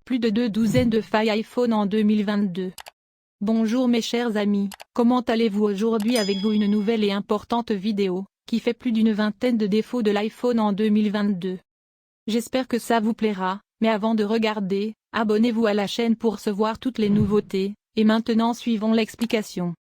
Plus de 2 douzaines de failles iPhone en 2022. Bonjour mes chers amis, comment allez-vous aujourd'hui avec vous une nouvelle et importante vidéo, qui fait plus d'une vingtaine de défauts de l'iPhone en 2022. J'espère que ça vous plaira, mais avant de regarder, abonnez-vous à la chaîne pour recevoir toutes les nouveautés, et maintenant suivons l'explication.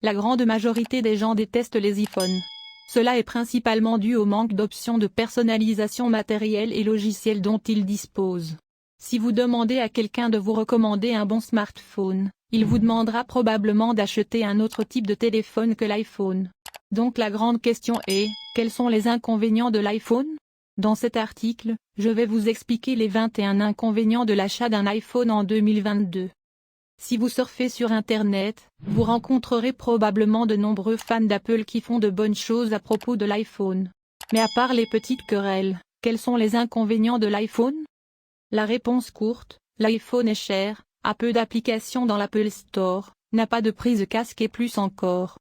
La grande majorité des gens détestent les iPhones. Cela est principalement dû au manque d'options de personnalisation matérielle et logicielle dont ils disposent. Si vous demandez à quelqu'un de vous recommander un bon smartphone, il vous demandera probablement d'acheter un autre type de téléphone que l'iPhone. Donc la grande question est, quels sont les inconvénients de l'iPhone? Dans cet article, je vais vous expliquer les 21 inconvénients de l'achat d'un iPhone en 2022. Si vous surfez sur Internet, vous rencontrerez probablement de nombreux fans d'Apple qui font de bonnes choses à propos de l'iPhone. Mais à part les petites querelles, quels sont les inconvénients de l'iPhone? La réponse courte, l'iPhone est cher, a peu d'applications dans l'Apple Store, n'a pas de prise casque et plus encore.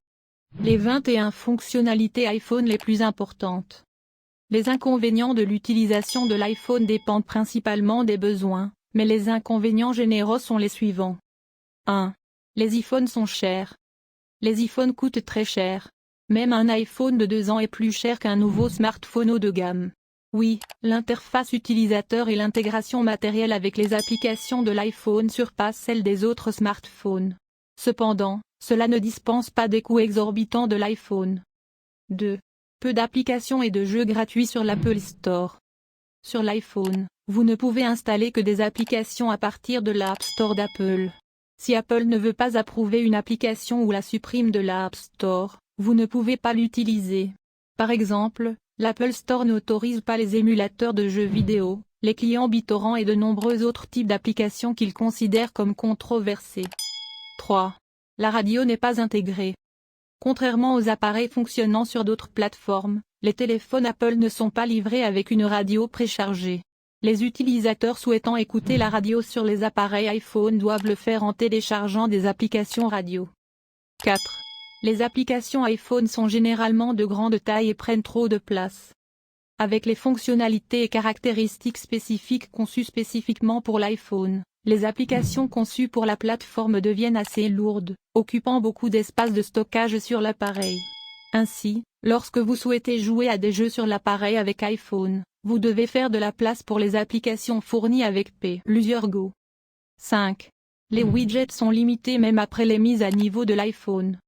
Les 21 fonctionnalités iPhone les plus importantes. Les inconvénients de l'utilisation de l'iPhone dépendent principalement des besoins, mais les inconvénients généraux sont les suivants. 1. Les iPhones sont chers. Les iPhones coûtent très cher. Même un iPhone de 2 ans est plus cher qu'un nouveau smartphone haut de gamme. Oui, l'interface utilisateur et l'intégration matérielle avec les applications de l'iPhone surpassent celles des autres smartphones. Cependant, cela ne dispense pas des coûts exorbitants de l'iPhone. 2. Peu d'applications et de jeux gratuits sur l'Apple Store. Sur l'iPhone, vous ne pouvez installer que des applications à partir de l'App Store d'Apple. Si Apple ne veut pas approuver une application ou la supprime de l'App Store, vous ne pouvez pas l'utiliser. Par exemple, l'Apple Store n'autorise pas les émulateurs de jeux vidéo, les clients BitTorrent et de nombreux autres types d'applications qu'il considère comme controversés. 3. La radio n'est pas intégrée. Contrairement aux appareils fonctionnant sur d'autres plateformes, les téléphones Apple ne sont pas livrés avec une radio préchargée. Les utilisateurs souhaitant écouter la radio sur les appareils iPhone doivent le faire en téléchargeant des applications radio. 4. Les applications iPhone sont généralement de grande taille et prennent trop de place. Avec les fonctionnalités et caractéristiques spécifiques conçues spécifiquement pour l'iPhone, les applications conçues pour la plateforme deviennent assez lourdes, occupant beaucoup d'espace de stockage sur l'appareil. Ainsi, lorsque vous souhaitez jouer à des jeux sur l'appareil avec iPhone, vous devez faire de la place pour les applications fournies avec plusieurs Go. 5. Les widgets sont limités même après les mises à niveau de l'iPhone.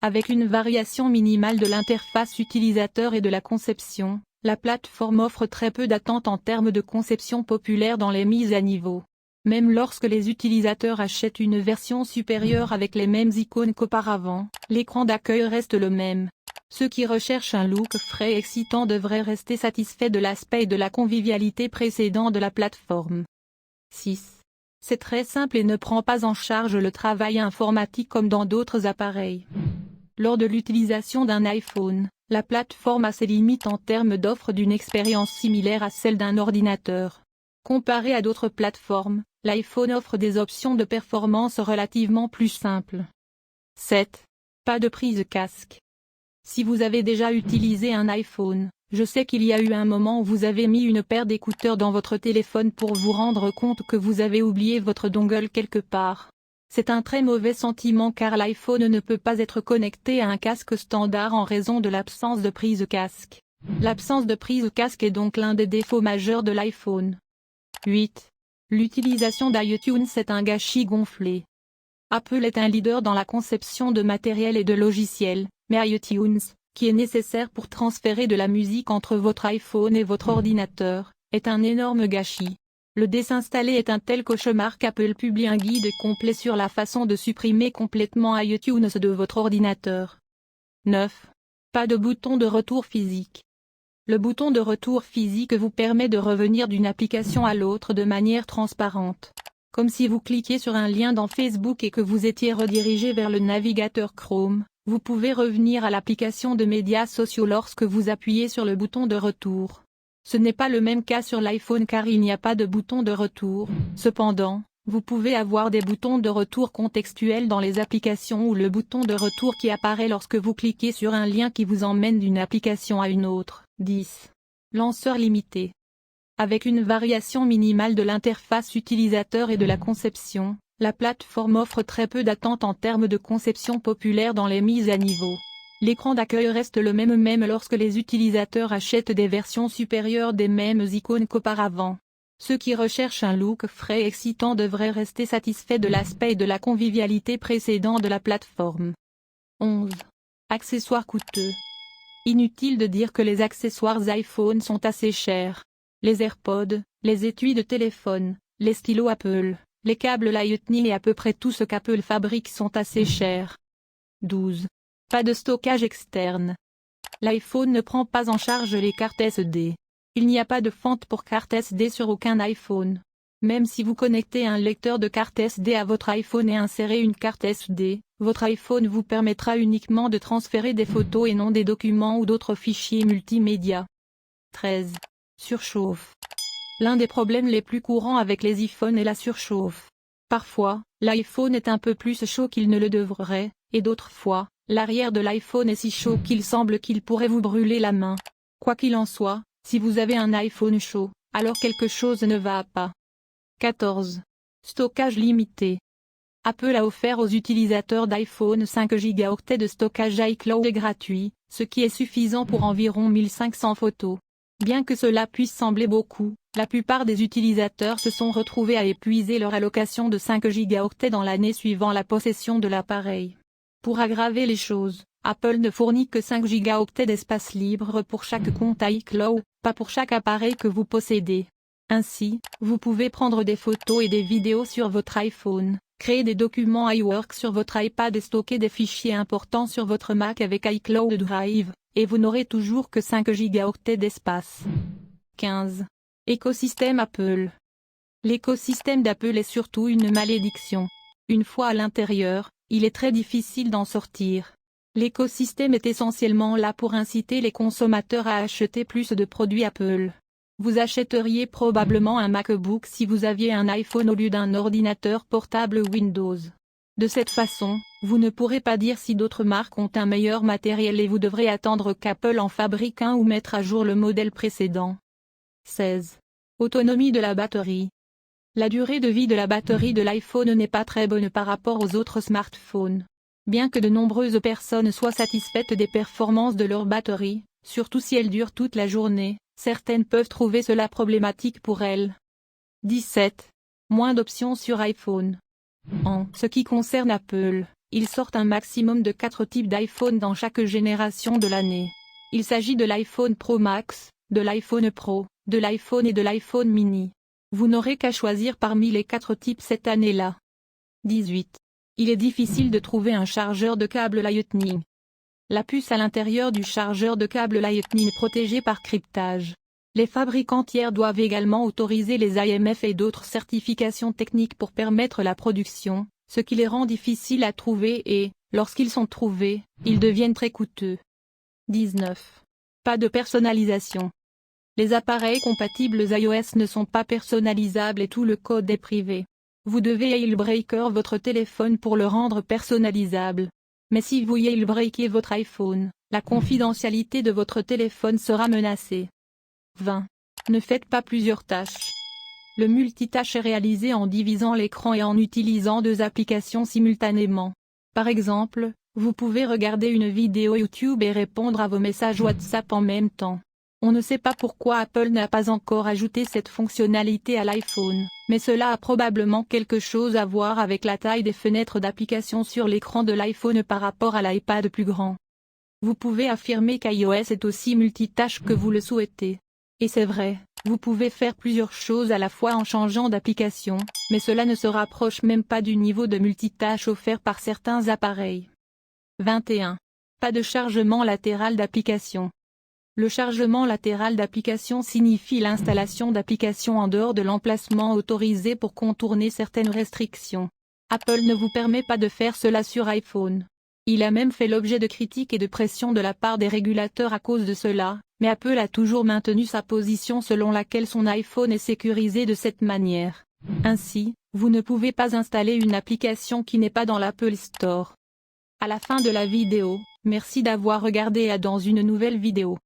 Avec une variation minimale de l'interface utilisateur et de la conception, la plateforme offre très peu d'attentes en termes de conception populaire dans les mises à niveau. Même lorsque les utilisateurs achètent une version supérieure avec les mêmes icônes qu'auparavant, l'écran d'accueil reste le même. Ceux qui recherchent un look frais et excitant devraient rester satisfaits de l'aspect et de la convivialité précédents de la plateforme. 6. C'est très simple et ne prend pas en charge le travail informatique comme dans d'autres appareils. Lors de l'utilisation d'un iPhone, la plateforme a ses limites en termes d'offre d'une expérience similaire à celle d'un ordinateur. Comparé à d'autres plateformes, l'iPhone offre des options de performance relativement plus simples. 7. Pas de prise casque. Si vous avez déjà utilisé un iPhone, je sais qu'il y a eu un moment où vous avez mis une paire d'écouteurs dans votre téléphone pour vous rendre compte que vous avez oublié votre dongle quelque part. C'est un très mauvais sentiment car l'iPhone ne peut pas être connecté à un casque standard en raison de l'absence de prise casque. L'absence de prise casque est donc l'un des défauts majeurs de l'iPhone. 8. L'utilisation d'iTunes est un gâchis gonflé. Apple est un leader dans la conception de matériel et de logiciels, mais iTunes, qui est nécessaire pour transférer de la musique entre votre iPhone et votre ordinateur, est un énorme gâchis. Le désinstaller est un tel cauchemar qu'Apple publie un guide complet sur la façon de supprimer complètement iTunes de votre ordinateur. 9. Pas de bouton de retour physique. Le bouton de retour physique vous permet de revenir d'une application à l'autre de manière transparente. Comme si vous cliquiez sur un lien dans Facebook et que vous étiez redirigé vers le navigateur Chrome, vous pouvez revenir à l'application de médias sociaux lorsque vous appuyez sur le bouton de retour. Ce n'est pas le même cas sur l'iPhone car il n'y a pas de bouton de retour. Cependant, vous pouvez avoir des boutons de retour contextuels dans les applications ou le bouton de retour qui apparaît lorsque vous cliquez sur un lien qui vous emmène d'une application à une autre. 10. Lanceur limité. Avec une variation minimale de l'interface utilisateur et de la conception, la plateforme offre très peu d'attentes en termes de conception populaire dans les mises à niveau. L'écran d'accueil reste le même lorsque les utilisateurs achètent des versions supérieures des mêmes icônes qu'auparavant. Ceux qui recherchent un look frais et excitant devraient rester satisfaits de l'aspect et de la convivialité précédents de la plateforme. 11. Accessoires coûteux. Inutile de dire que les accessoires iPhone sont assez chers. Les AirPods, les étuis de téléphone, les stylos Apple, les câbles Lightning et à peu près tout ce qu'Apple fabrique sont assez chers. 12. Pas de stockage externe. L'iPhone ne prend pas en charge les cartes SD. Il n'y a pas de fente pour carte SD sur aucun iPhone. Même si vous connectez un lecteur de carte SD à votre iPhone et insérez une carte SD, votre iPhone vous permettra uniquement de transférer des photos et non des documents ou d'autres fichiers multimédia. 13. Surchauffe. L'un des problèmes les plus courants avec les iPhones est la surchauffe. Parfois, l'iPhone est un peu plus chaud qu'il ne le devrait, et d'autres fois, l'arrière de l'iPhone est si chaud qu'il semble qu'il pourrait vous brûler la main. Quoi qu'il en soit, si vous avez un iPhone chaud, alors quelque chose ne va pas. 14. Stockage limité. Apple a offert aux utilisateurs d'iPhone 5 Go de stockage iCloud gratuit, ce qui est suffisant pour environ 1500 photos. Bien que cela puisse sembler beaucoup, la plupart des utilisateurs se sont retrouvés à épuiser leur allocation de 5 Go dans l'année suivant la possession de l'appareil. Pour aggraver les choses, Apple ne fournit que 5 Go d'espace libre pour chaque compte iCloud, pas pour chaque appareil que vous possédez. Ainsi, vous pouvez prendre des photos et des vidéos sur votre iPhone, créer des documents iWork sur votre iPad et stocker des fichiers importants sur votre Mac avec iCloud Drive, et vous n'aurez toujours que 5 Go d'espace. 15. Écosystème Apple. L'écosystème d'Apple est surtout une malédiction. Une fois à l'intérieur, il est très difficile d'en sortir. L'écosystème est essentiellement là pour inciter les consommateurs à acheter plus de produits Apple. Vous achèteriez probablement un MacBook si vous aviez un iPhone au lieu d'un ordinateur portable Windows. De cette façon, vous ne pourrez pas dire si d'autres marques ont un meilleur matériel et vous devrez attendre qu'Apple en fabrique un ou mettre à jour le modèle précédent. 16. Autonomie de la batterie. La durée de vie de la batterie de l'iPhone n'est pas très bonne par rapport aux autres smartphones. Bien que de nombreuses personnes soient satisfaites des performances de leur batterie, surtout si elles durent toute la journée, certaines peuvent trouver cela problématique pour elles. 17. Moins d'options sur iPhone. En ce qui concerne Apple, ils sortent un maximum de 4 types d'iPhone dans chaque génération de l'année. Il s'agit de l'iPhone Pro Max, de l'iPhone Pro, de l'iPhone et de l'iPhone mini. Vous n'aurez qu'à choisir parmi les 4 types cette année-là. 18. Il est difficile de trouver un chargeur de câble Lightning. La puce à l'intérieur du chargeur de câble Lightning est protégée par cryptage. Les fabricants tiers doivent également autoriser les IMF et d'autres certifications techniques pour permettre la production, ce qui les rend difficiles à trouver et, lorsqu'ils sont trouvés, ils deviennent très coûteux. 19. Pas de personnalisation. Les appareils compatibles iOS ne sont pas personnalisables et tout le code est privé. Vous devez jailbreaker votre téléphone pour le rendre personnalisable. Mais si vous jailbreakez votre iPhone, la confidentialité de votre téléphone sera menacée. 20. Ne faites pas plusieurs tâches. Le multitâche est réalisé en divisant l'écran et en utilisant 2 applications simultanément. Par exemple, vous pouvez regarder une vidéo YouTube et répondre à vos messages WhatsApp en même temps. On ne sait pas pourquoi Apple n'a pas encore ajouté cette fonctionnalité à l'iPhone, mais cela a probablement quelque chose à voir avec la taille des fenêtres d'application sur l'écran de l'iPhone par rapport à l'iPad plus grand. Vous pouvez affirmer qu'iOS est aussi multitâche que vous le souhaitez. Et c'est vrai, vous pouvez faire plusieurs choses à la fois en changeant d'application, mais cela ne se rapproche même pas du niveau de multitâche offert par certains appareils. 21. Pas de chargement latéral d'application. Le chargement latéral d'application signifie l'installation d'applications en dehors de l'emplacement autorisé pour contourner certaines restrictions. Apple ne vous permet pas de faire cela sur iPhone. Il a même fait l'objet de critiques et de pression de la part des régulateurs à cause de cela, mais Apple a toujours maintenu sa position selon laquelle son iPhone est sécurisé de cette manière. Ainsi, vous ne pouvez pas installer une application qui n'est pas dans l'Apple Store. À la fin de la vidéo, merci d'avoir regardé et à dans une nouvelle vidéo.